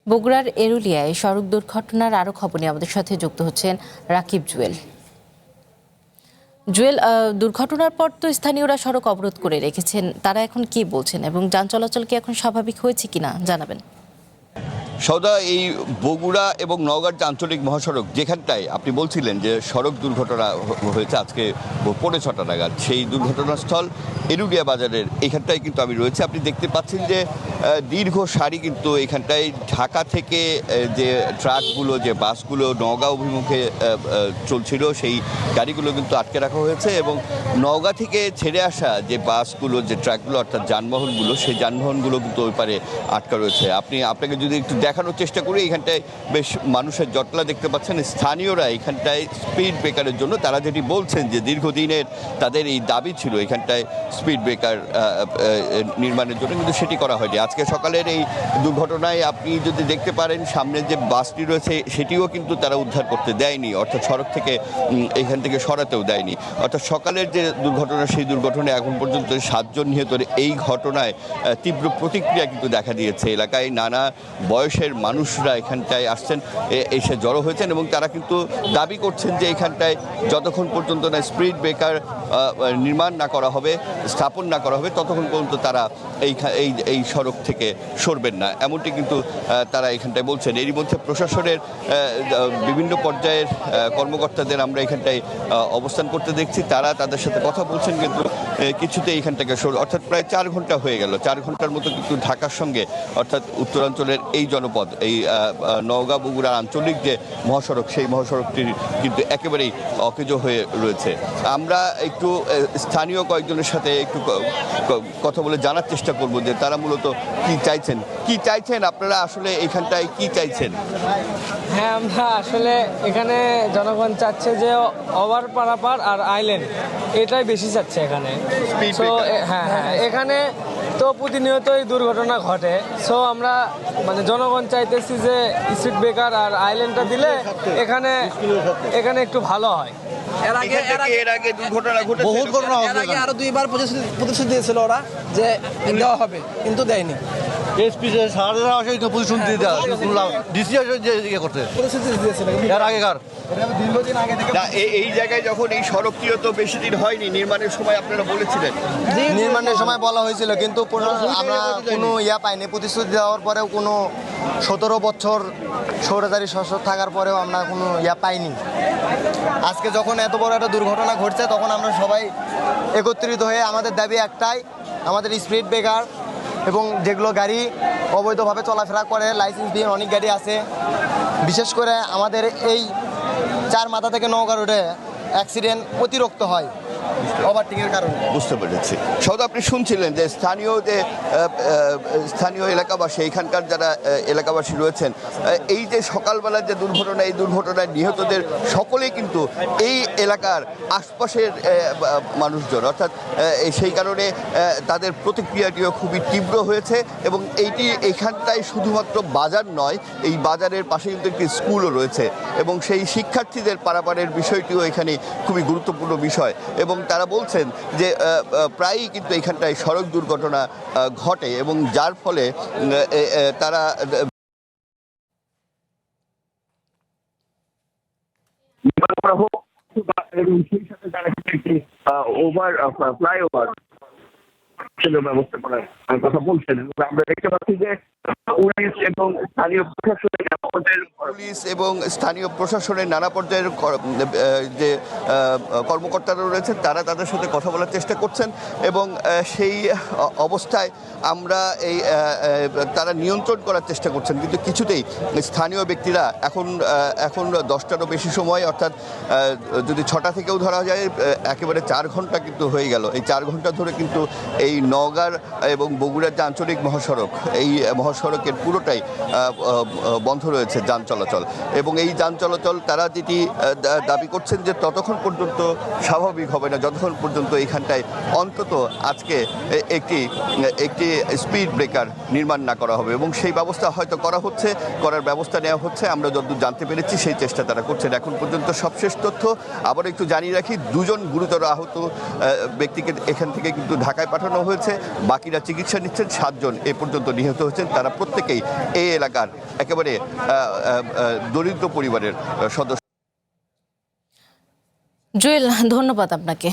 বগুড়ার এরুলিয়ায় সড়ক দুর্ঘটনার আরও খবর নিয়ে আমাদের সাথে যুক্ত হচ্ছেন রাকিব জুয়েল। জুয়েল, দুর্ঘটনার পর তো স্থানীয়রা সড়ক অবরোধ করে রেখেছেন, তারা এখন কি বলছেন এবং যান চলাচল কি এখন স্বাভাবিক হয়েছে কিনা জানাবেন। সৌদা, এই বগুড়া এবং নওগাঁর যে আঞ্চলিক মহাসড়ক, যেখানটায় আপনি বলছিলেন যে সড়ক দুর্ঘটনা হয়েছে আজকে 6:45 নাগাদ, সেই দুর্ঘটনাস্থল এরুলিয়া বাজারের এখানটায় কিন্তু আমি রয়েছে। আপনি দেখতে পাচ্ছেন যে দীর্ঘ সারি কিন্তু এখানটায় ঢাকা থেকে যে ট্রাকগুলো, যে বাসগুলো নওগাঁ অভিমুখে চলছিল, সেই গাড়িগুলো কিন্তু আটকে রাখা হয়েছে এবং নওগাঁ থেকে ছেড়ে আসা যে বাসগুলো, যে ট্রাকগুলো অর্থাৎ যানবাহনগুলো, সেই যানবাহনগুলো কিন্তু ওই পারে আটকা রয়েছে। আপনাকে যদি একটু দেখানোর চেষ্টা করি, এখানটায় বেশ মানুষের জটলা দেখতে পাচ্ছেন। স্থানীয়রা এখানটায় স্পিড ব্রেকারের জন্য তারা যেটি বলছেন যে দীর্ঘদিনের তাদের এই দাবি ছিল এখানটায় স্পিড ব্রেকার নির্মাণের জন্য, কিন্তু সেটি করা হয়নি। আজকে সকালের এই দুর্ঘটনায় আপনি যদি দেখতে পারেন, সামনে যে বাসটি রয়েছে সেটিও কিন্তু তারা উদ্ধার করতে দেয়নি, অর্থাৎ সড়ক থেকে এখান থেকে সরাতেও দেয়নি। অর্থাৎ সকালের যে দুর্ঘটনা, সেই দুর্ঘটনায় এখন পর্যন্ত 7 জন নিহত। এই ঘটনায় তীব্র প্রতিক্রিয়া কিন্তু দেখা দিয়েছে। এলাকায় নানা বয়সের মানুষরা এখানটায় আসছেন, এসে জড়ো হয়েছেন এবং তারা কিন্তু দাবি করছেন যে এখানটায় যতক্ষণ পর্যন্ত না স্পিড ব্রেকার নির্মাণ না করা হবে, স্থাপন না করা হবে, ততক্ষণ পর্যন্ত তারা এই সড়ক থেকে সরবেন না, এমনটি কিন্তু তারা এখানটায় বলছেন। এরই মধ্যে প্রশাসনের বিভিন্ন পর্যায়ের কর্মকর্তাদের আমরা এখানটায় অবস্থান করতে দেখছি। তারা তাদের সাথে কথা বলছেন, কিন্তু কিছুতে এখান থেকে অর্থাৎ প্রায় 4 ঘন্টা হয়ে গেল। 4 ঘন্টার মতো কিন্তু ঢাকার সঙ্গে, অর্থাৎ উত্তরাঞ্চলের এই জনপদ, এই নওগাঁ বগুড়ার আঞ্চলিক যে মহাসড়ক, সেই মহাসড়কটির কিন্তু একেবারেই অকেজো হয়ে রয়েছে। আমরা একটু স্থানীয় কয়েকজনের সাথে একটু কথা বলে জানার চেষ্টা করব যে তারা মূলত কি চাইছেন আপনারা আসলে এখানটায় কি চাইছেন। হ্যাঁ, আমরা আসলে এখানে জনগণ চাচ্ছে যে ওভার পারাপার আর আইল্যান্ড, এটাই বেশি চাচ্ছে এখানে। হ্যাঁ, এখানে তো প্রতিনিয়তই দুর্ঘটনা ঘটে। সো আমরা জনগণ চাইতেছি যে স্পিড ব্রেকার আর আইল্যান্ডটা দিলে এখানে একটু ভালো হয়। এর আগে দুর্ঘটনা ঘটেছে, বহুত ঘটনা হয়েছে। এর আগে আরো 2বার প্রতিশ্রুতি দিয়েছিল ওরা যে দেওয়া হবে, কিন্তু দেয়নি। এসপি সারারা আসে প্রতিশ্রুতি দিয়ে দেওয়া, ডিসি ইয়ে করতে প্রতিশ্রুতি দিয়েছিল এর আগেকার দীর্ঘদিন আগে থেকে। এই জায়গায় যখন এই সড়কটিও তো বেশি দিন হয়নি, নির্মাণের সময় আপনারা বলেছিলেন। নির্মাণের সময় বলা হয়েছিল, কিন্তু আমরা কোনো পাইনি। প্রতিশ্রুতি দেওয়ার পরেও কোনো 17 বছর স্বৈরাচারী শাসক থাকার পরেও আমরা কোনো পাইনি। আজকে যখন এত বড় একটা দুর্ঘটনা ঘটছে, তখন আমরা সবাই একত্রিত হয়ে আমাদের দাবি একটাই, আমাদের স্পিড ব্রেকার এবং যেগুলো গাড়ি অবৈধভাবে চলাফেরা করে, লাইসেন্সবিহীন অনেক গাড়ি আছে। বিশেষ করে আমাদের এই 4 মাথা থেকে নওগাঁ রোডে অ্যাক্সিডেন্ট অতিরিক্ত হয় ওভারটেকের কারণে। বুঝতে পেরেছি। সৌদ, আপনি শুনছিলেন যে স্থানীয় এলাকাবাসী, এখানকার যারা এলাকাবাসী রয়েছেন, এই যে সকালবেলার যে দুর্ঘটনা, এই দুর্ঘটনায় নিহতদের সকলেই কিন্তু এই এলাকার আশপাশের মানুষজন, অর্থাৎ সেই কারণে তাদের প্রতিক্রিয়াটিও খুবই তীব্র হয়েছে। এবং এখানটায় শুধুমাত্র বাজার নয়, এই বাজারের পাশে কিন্তু একটি স্কুলও রয়েছে এবং সেই শিক্ষার্থীদের পারাপারের বিষয়টিও এখানে খুবই গুরুত্বপূর্ণ বিষয়। এবং তারা বলছেন যে প্রায়ই কিন্তু এখানটায় সড়ক দুর্ঘটনা ঘটে এবং যার ফলে তারা ফ্লাইওভার ব্যবস্থা করার কথা বলছেন। আমরা দেখতে পাচ্ছি যে পুলিশ এবং স্থানীয় প্রশাসনের নানা পর্যায়ের যে কর্মকর্তারা রয়েছেন, তারা তাদের সাথে কথা বলার চেষ্টা করছেন এবং সেই অবস্থায় আমরা তারা নিয়ন্ত্রণ করার চেষ্টা করছেন, কিন্তু কিছুতেই স্থানীয় ব্যক্তিরা এখন 10টারও বেশি সময়, অর্থাৎ যদি 6টা থেকেও ধরা যায়, একেবারে 4 ঘন্টা কিন্তু হয়ে গেল। এই 4 ঘন্টা ধরে কিন্তু এই নওগাঁর এবং বগুড়ার যে আঞ্চলিক মহাসড়ক, এই মহাসড়কের পুরোটাই বন্ধ রয়েছে যান চলাচল। চলাচল, এবং এই যান চলাচল তারা যেটি দাবি করছেন যে ততক্ষণ পর্যন্ত স্বাভাবিক হবে না যতক্ষণ পর্যন্ত এখানটায় অন্তত আজকে একটি একটি স্পিড ব্রেকার নির্মাণ না করা হবে, এবং সেই ব্যবস্থা হয়তো করার ব্যবস্থা নেওয়া হচ্ছে। আমরা যতদূর জানতে পেরেছি সেই চেষ্টা তারা করছেন। এখন পর্যন্ত সবশেষ তথ্য আবার একটু জানিয়ে রাখি, 2 জন গুরুতর আহত ব্যক্তিকে এখান থেকে কিন্তু ঢাকায় পাঠানো হয়েছে, বাকিরা চিকিৎসা নিচ্ছেন। 7 জন এ পর্যন্ত নিহত হয়েছেন, তারা প্রত্যেকেই এই এলাকার একেবারে দরিদ্র পরিবারের সদস্য। জুয়েল, ধন্যবাদ আপনাকে।